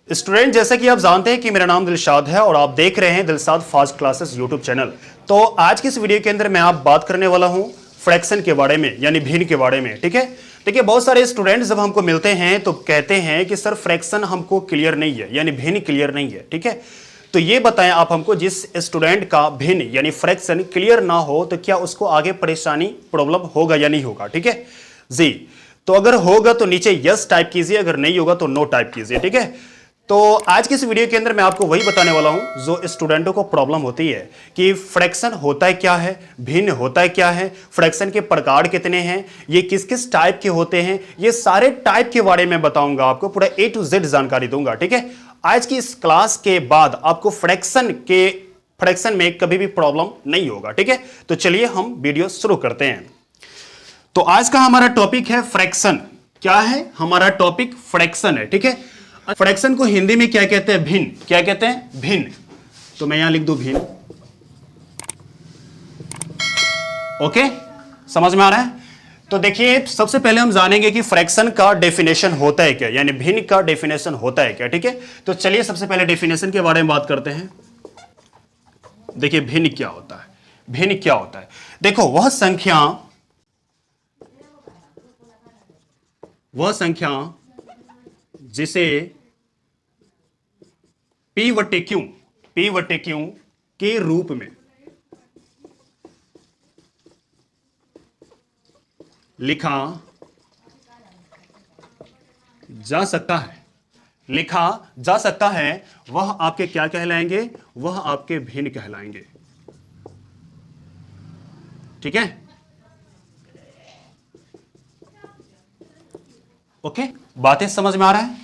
Student, जैसा कि आप जानते हैं कि मेरा नाम दिलशाद है और आप देख रहे हैं Dilshad fast classes YouTube channel. तो आज की इस वीडियो के अंदर मैं आप बात करने वाला हूं फ्रैक्शन के बारे में, यानी भिन्न के बारे में। ठीक है, देखिए बहुत सारे स्टूडेंट्स जब हमको मिलते हैं तो कहते हैं कि सर फ्रैक्शन हमको क्लियर नहीं है, यानी भिन्न क्लियर नहीं है। ठीक है, तो ये बताएं आप हमको, जिस स्टूडेंट का भिन्न यानी फ्रैक्शन क्लियर ना हो तो क्या उसको आगे परेशानी प्रॉब्लम होगा या नहीं होगा। ठीक है जी, तो अगर होगा तो नीचे यस टाइप कीजिए, अगर नहीं होगा तो नो टाइप कीजिए। ठीक है, तो आज की इस वीडियो के अंदर मैं आपको वही बताने वाला हूं जो स्टूडेंटों को प्रॉब्लम होती है कि फ्रैक्शन होता है क्या है, भिन्न होता है क्या है, फ्रैक्शन के प्रकार कितने हैं, ये किस किस टाइप के होते हैं, ये सारे टाइप के बारे में बताऊंगा आपको, पूरा A to Z जानकारी दूंगा। ठीक है, आज की इस क्लास के बाद आपको फ्रैक्शन में कभी भी प्रॉब्लम नहीं होगा। ठीक है, तो चलिए हम वीडियो शुरू करते हैं। तो आज का हमारा टॉपिक है फ्रैक्शन। क्या है हमारा टॉपिक? फ्रैक्शन है। ठीक है, फ्रैक्शन को हिंदी में क्या कहते हैं? भिन्न। क्या कहते हैं? भिन्न। तो मैं यहां लिख दूं भिन्न। ओके, समझ में आ रहा है? तो देखिए सबसे पहले हम जानेंगे कि फ्रैक्शन का डेफिनेशन होता है क्या, यानी भिन्न का डेफिनेशन होता है क्या। ठीक है, तो चलिए सबसे पहले डेफिनेशन के बारे में बात करते हैं। देखिए भिन्न क्या होता है। भिन्न क्या होता है? देखो वह संख्या जिसे P बटे क्यू के रूप में लिखा जा सकता है, वह आपके क्या कहलाएंगे? वह आपके भिन्न कहलाएंगे। ठीक है, ओके, बातें समझ में आ रहा है?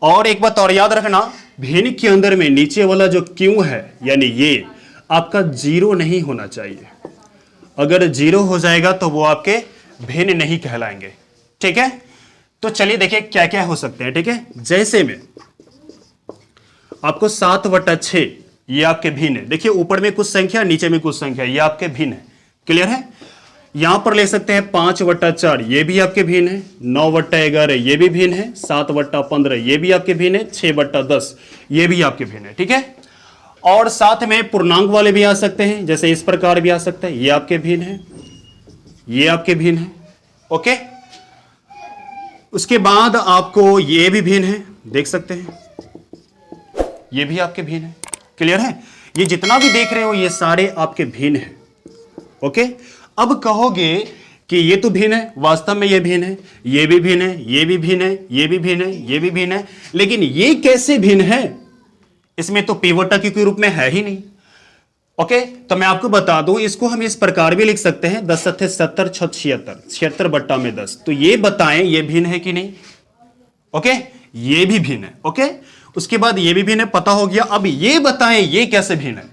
और एक बात और याद रखना, भिन्न के अंदर में नीचे वाला जो क्यू है, यानी ये आपका जीरो नहीं होना चाहिए। अगर जीरो हो जाएगा तो वो आपके भिन्न नहीं कहलाएंगे। ठीक है, तो चलिए देखिए क्या क्या हो सकते हैं। ठीक है, जैसे में आपको 7/6 ये आपके भिन्न है। देखिए ऊपर में कुछ संख्या, नीचे में कुछ संख्या, ये आपके भिन्न है। क्लियर है? यहां पर ले सकते हैं 5/4, ये भी आपके भिन्न है। 9/11 ये भी भिन्न है। 7/15 ये भी आपके भिन्न है। 6/10 ये भी आपके भिन्न है। ठीक है, और साथ में पूर्णांक वाले भी आ सकते हैं, जैसे इस प्रकार भी आ सकता है। ये आपके भिन्न है, ये आपके भिन्न है। ओके, उसके बाद आपको ये भी भिन्न है, देख सकते हैं, ये भी आपके भिन्न है। क्लियर है? ये जितना भी देख रहे हो ये सारे आपके भिन्न है। ओके, अब कहोगे कि ये तो भिन्न है, वास्तव में ये भिन्न है, ये भी भिन्न है, ये भी भिन्न है, ये भी भिन्न है, ये भी भिन्न है, लेकिन ये कैसे भिन्न है? इसमें तो P बटा Q के रूप में है ही नहीं। ओके, तो मैं आपको बता दूं, इसको हम इस प्रकार भी लिख सकते हैं, 10 7 70 76, 76/10। तो ये बताएं ये भिन्न है कि नहीं? ओके, ये भी भिन्न है। ओके, उसके बाद ये भी भिन्न है, पता हो गया। अब ये बताएं ये कैसे भिन्न है?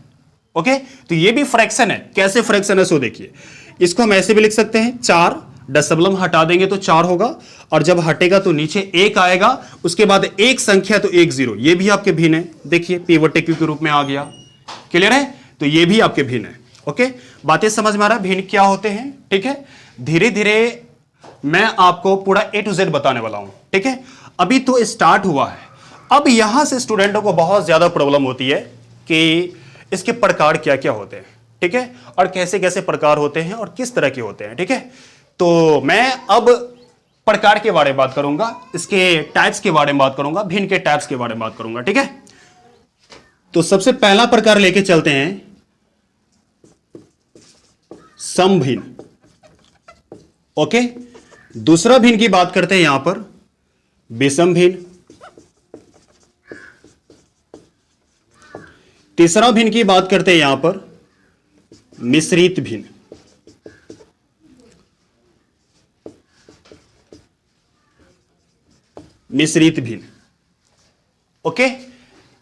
ओके, तो ये भी फ्रैक्शन है। कैसे फ्रैक्शन है सो देखिए, इसको हम ऐसे भी लिख सकते हैं, 4 दशमलव हटा देंगे तो 4 होगा, और जब हटेगा तो नीचे 1 आएगा, उसके बाद एक संख्या तो 1 0, ये भी आपके भिन्न है। देखिए P बटे Q के रूप में आ गया। क्लियर है? तो ये भी आपके भिन्न है। ओके, बातें समझ में आ रहा है भिन्न क्या होते हैं? ठीक है, धीरे धीरे मैं आपको पूरा A to Z बताने वाला हूं। ठीक है, अभी तो स्टार्ट हुआ है। अब यहां से स्टूडेंटों को बहुत ज्यादा प्रॉब्लम होती है कि इसके प्रकार क्या क्या होते हैं। ठीक है, और कैसे कैसे प्रकार होते हैं और किस तरह के होते हैं। ठीक है, तो मैं अब प्रकार के बारे में बात करूंगा, इसके टाइप्स के बारे में बात करूंगा, भिन्न के टाइप्स के बारे में बात करूंगा। ठीक है, तो सबसे पहला प्रकार लेके चलते हैं समभिन्न। ओके, दूसरा भिन्न की बात करते हैं यहां पर विषम भिन्न। तीसरा भिन्न की बात करते हैं यहां पर मिश्रित भिन्न। मिश्रित भिन्न। ओके,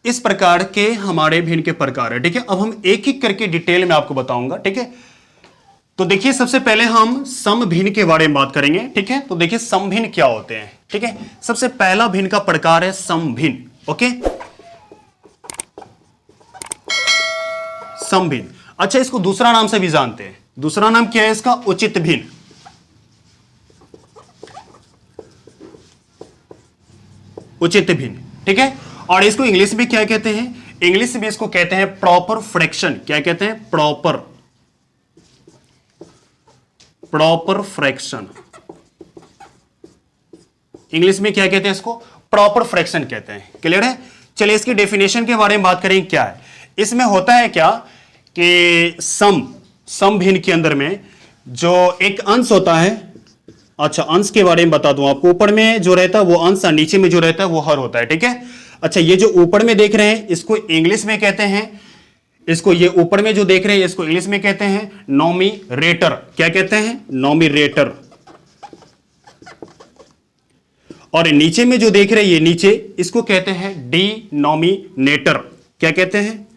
इस प्रकार के हमारे भिन्न के प्रकार है। ठीक है, अब हम एक एक करके डिटेल में आपको बताऊंगा। ठीक है, तो देखिए सबसे पहले हम समभिन्न के बारे में बात करेंगे। ठीक है, तो देखिए समभिन्न क्या होते हैं। ठीक है, सबसे पहला भिन्न का प्रकार है समभिन्न। ओके, समभिन्न। अच्छा, इसको दूसरा नाम से भी जानते हैं। दूसरा नाम क्या है इसका? उचित भिन्न। उचित भिन्न, ठीक है। और इसको इंग्लिश में क्या कहते हैं? इंग्लिश में इसको कहते हैं प्रॉपर फ्रैक्शन। क्या कहते हैं? Proper fraction. इंग्लिश में क्या कहते हैं इसको? प्रॉपर फ्रैक्शन कहते हैं। क्लियर है? चलिए इसकी डेफिनेशन के बारे में बात करें। क्या है इसमें? होता है क्या कि सम भिन्न के अंदर में जो एक अंश होता है, अच्छा अंश के बारे में बता दूं आपको, ऊपर में जो रहता है वो अंश और नीचे में जो रहता है वो हर होता है। ठीक है? अच्छा ये जो ऊपर में देख रहे हैं इसको इंग्लिश में कहते हैं, इसको ये ऊपर में जो देख रहे हैं इसको इंग्लिश में कहते हैं नॉमिरेटर। क्या कहते हैं? नॉमिरेटर। और नीचे में जो देख रहे हैं ये नीचे, इसको कहते हैं डिनोमिनेटर। क्या कहते हैं?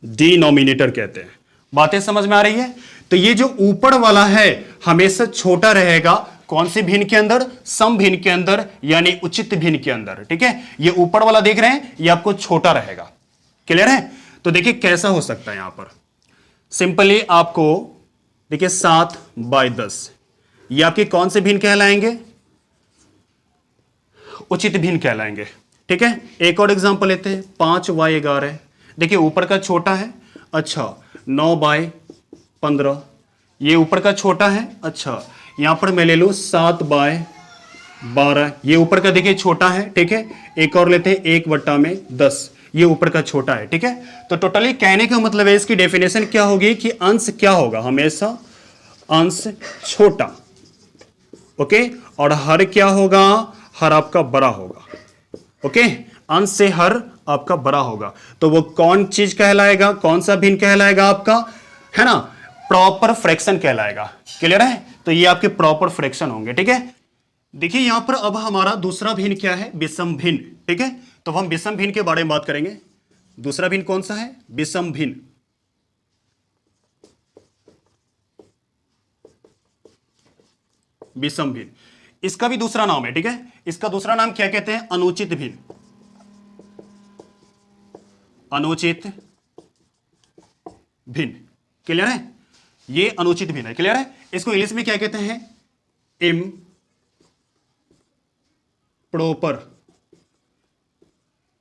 डिनोमिनेटर कहते हैं। बातें समझ में आ रही है? तो ये जो ऊपर वाला है हमेशा छोटा रहेगा। कौन से भिन्न के अंदर? सम भिन्न के अंदर, यानी उचित भिन्न के अंदर। ठीक है? ये ऊपर वाला देख रहे हैं ये आपको छोटा रहेगा। क्लियर है? तो देखिए कैसा हो सकता है यहां पर। सिंपली आपको देखिए 7/10 ये आपके कौन से भिन्न कहलाएंगे? उचित भिन्न कहलाएंगे। ठीक है? एक और एग्जांपल लेते हैं 5/11। देखिए ऊपर का छोटा है। अच्छा 9/15 ये ऊपर का छोटा है। अच्छा यहां पर मैं ले लूं 7/12 ये ऊपर का देखिए छोटा है। ठीक है? एक और लेते हैं 1/10 ये ऊपर का छोटा है। ठीक है? तो टोटली कहने का मतलब है इसकी डेफिनेशन क्या होगी कि अंश क्या होगा? हमेशा अंश छोटा। ओके? और हर क्या होगा? हर आपका बड़ा होगा। ओके? अंश से हर आपका बड़ा होगा। तो वो कौन चीज कहलाएगा? कौन सा भिन्न कहलाएगा आपका? है ना? प्रॉपर फ्रैक्शन कहलाएगा। क्लियर है? तो ये आपके प्रॉपर फ्रैक्शन होंगे। ठीक है? देखिए यहां पर अब हमारा दूसरा भिन्न क्या है? विषम भिन्न। ठीक है? तो हम विषम भिन्न के बारे में बात करेंगे। दूसरा भिन्न कौन सा है? विषम भिन्न। विषम भिन्न इसका भी दूसरा नाम है। ठीक है? इसका दूसरा नाम क्या कहते हैं? अनुचित भिन्न। अनुचित भिन्न। क्लियर है? ये अनुचित भिन्न है। क्लियर है? इसको इंग्लिश में क्या कहते हैं?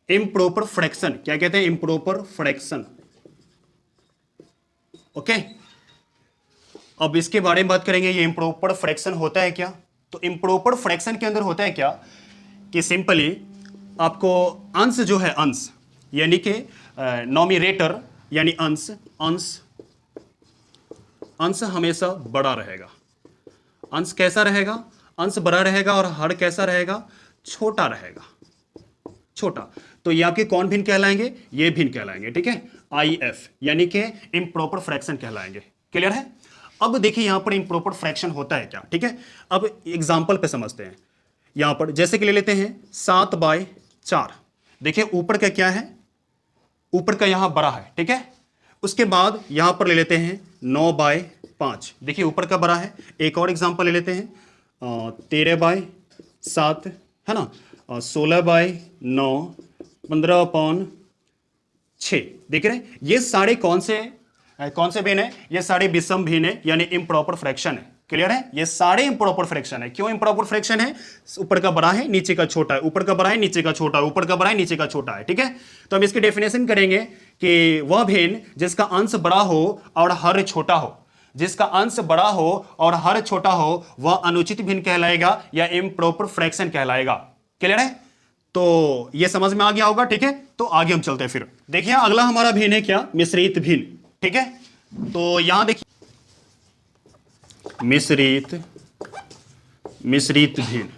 Improper fraction. क्या कहते हैं? Improper fraction. ओके? अब इसके बारे में बात करेंगे। ये इम्प्रॉपर फ्रैक्शन होता है क्या? तो इम्प्रॉपर फ्रैक्शन के अंदर होता है क्या कि सिंपली आपको अंश जो है, अंश यानी कि नॉमिनेटर यानी अंश हमेशा बड़ा रहेगा। अंश कैसा रहेगा? अंश बड़ा रहेगा। और हर कैसा रहेगा? छोटा रहेगा। छोटा। तो ये आपके कौन भिन्न कहलाएंगे? ये भिन्न कहलाएंगे। ठीक है? IF यानी कि इम्प्रॉपर फ्रैक्शन कहलाएंगे। क्लियर है? अब देखिए यहां पर इम्प्रॉपर फ्रैक्शन होता है क्या। ठीक है? अब एग्जांपल पे समझते हैं। यहां पर जैसे कि ले लेते हैं 7/4। देखिए ऊपर का क्या है? ऊपर का यहां बड़ा है। ठीक है? उसके बाद यहां पर ले लेते हैं 9/5। देखिए ऊपर का बड़ा है। एक और एग्जांपल ले लेते हैं 13/7 है ना, 16/9, 15/6। देख रहे हैं? ये सारे कौन से भिन्न है? ये सारे विषम भिन्न है, यानी इम्प्रॉपर फ्रैक्शन है। क्लियर है? ये सारे इम्प्रॉपर फ्रैक्शन है। क्यों इम्प्रॉपर फ्रैक्शन है? ऊपर का बड़ा है नीचे का छोटा है, ऊपर का बड़ा है नीचे का छोटा है, ऊपर का बड़ा है नीचे का छोटा है। ठीक है? तो हम इसकी डेफिनेशन करेंगे कि वह भिन्न जिसका अंश बड़ा हो और हर छोटा हो, जिसका अंश बड़ा हो और हर छोटा हो, वह अनुचित भिन्न कहलाएगा या इम्प्रॉपर फ्रैक्शन कहलाएगा। क्लियर है? तो ये समझ में आ गया होगा। ठीक है? तो आगे हम चलते हैं। फिर देखिए अगला हमारा भिन्न है क्या? मिश्रित भिन्न। ठीक है? तो यहां देखिए मिश्रित भिन्न।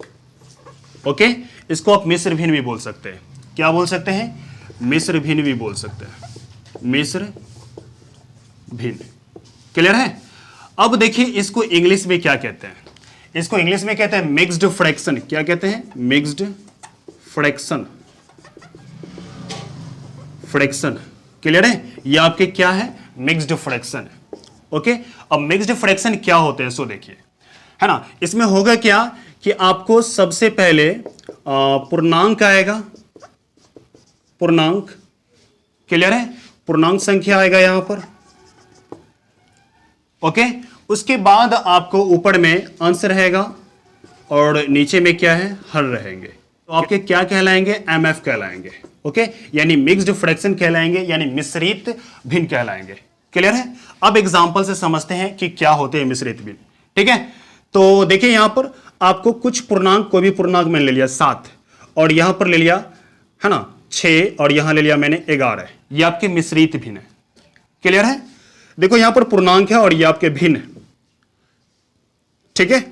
ओके? इसको आप मिश्र भिन्न भी बोल सकते हैं। क्या बोल सकते हैं? मिश्र भिन्न भी बोल सकते हैं। मिश्र भिन्न। क्लियर है? अब देखिए इसको इंग्लिश में क्या कहते हैं? इसको इंग्लिश में कहते हैं मिक्स्ड फ्रैक्शन। क्या कहते हैं? Mixed fraction. फ्रैक्शन। क्लियर है? ये आपके क्या है? Mixed fraction. ओके? अब मिक्स्ड फ्रैक्शन क्या होते हैं सो देखिए, है ना? इसमें होगा क्या कि आपको सबसे पहले पूर्णांक आएगा। पूर्णांक। क्लियर है? पूर्णांक संख्या आएगा यहां पर। ओके? उसके बाद आपको ऊपर में अंश रहेगा और नीचे में क्या है, हर रहेंगे, तो आपके क्या कहलाएंगे, एमएफ कहलाएंगे। ओके, यानी मिक्स्ड फ्रैक्शन कहलाएंगे, यानी मिश्रित भिन्न कहलाएंगे। क्लियर है? अब एग्जांपल से समझते हैं कि क्या होते हैं मिश्रित भिन्न। ठीक है, तो देखिए यहां पर आपको कुछ पूर्णांक, कोई भी पूर्णांक मैंने ले लिया 7 और यहां पर ले लिया है ना 6 और यहां ले लिया मैंने 11, ये आपके मिश्रित भिन्न है। क्लियर है? देखो यहां पर पूर्णांक है और ये आपके भिन्न है। ठीक है,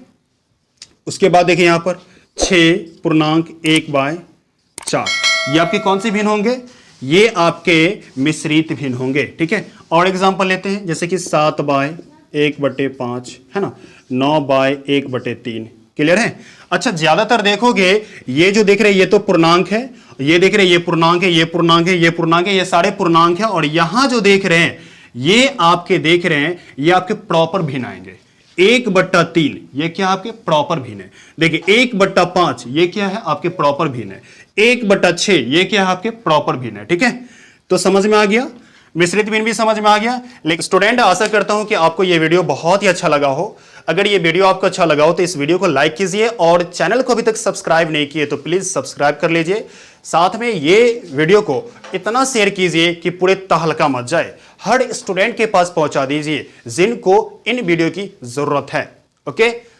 उसके बाद देखिए यहां पर 6.1/4, ये आपके कौन से भिन्न होंगे, ये आपके मिश्रित भिन्न होंगे। ठीक है, और एग्जांपल लेते हैं जैसे कि 7/1/5 है ना, 9/1/3। क्लियर है? अच्छा, ज्यादातर देखोगे ये जो देख रहे हैं ये तो पूर्णांक है, ये देख रहे हैं ये पूर्णांक है, ये पूर्णांक है, ये पूर्णांक है, ये सारे पूर्णांक है, और यहां जो देख रहे हैं ये आपके देख रहे हैं ये आपके प्रॉपर भिन्न आएंगे। 1/3 ये क्या आपके प्रॉपर भिन्न है। देखिए 1/5 ये क्या है, आपके प्रॉपर भिन्न है। 1/6 ये क्या है, आपके प्रॉपर भिन्न है। ठीक है, तो समझ में आ गया, मिश्रित भिन्न भी समझ में आ गया। लेकिन स्टूडेंट, आशा करता हूं कि आपको ये वीडियो बहुत ही अच्छा लगा हो। अगर ये वीडियो आपको अच्छा लगा हो तो इस वीडियो को लाइक कीजिए, और चैनल को अभी तक सब्सक्राइब नहीं किए तो प्लीज सब्सक्राइब कर लीजिए। साथ में ये वीडियो को इतना शेयर कीजिए कि पूरे तहलका मच जाए, हर स्टूडेंट के पास पहुंचा दीजिए जिनको इन वीडियो की जरूरत है। ओके।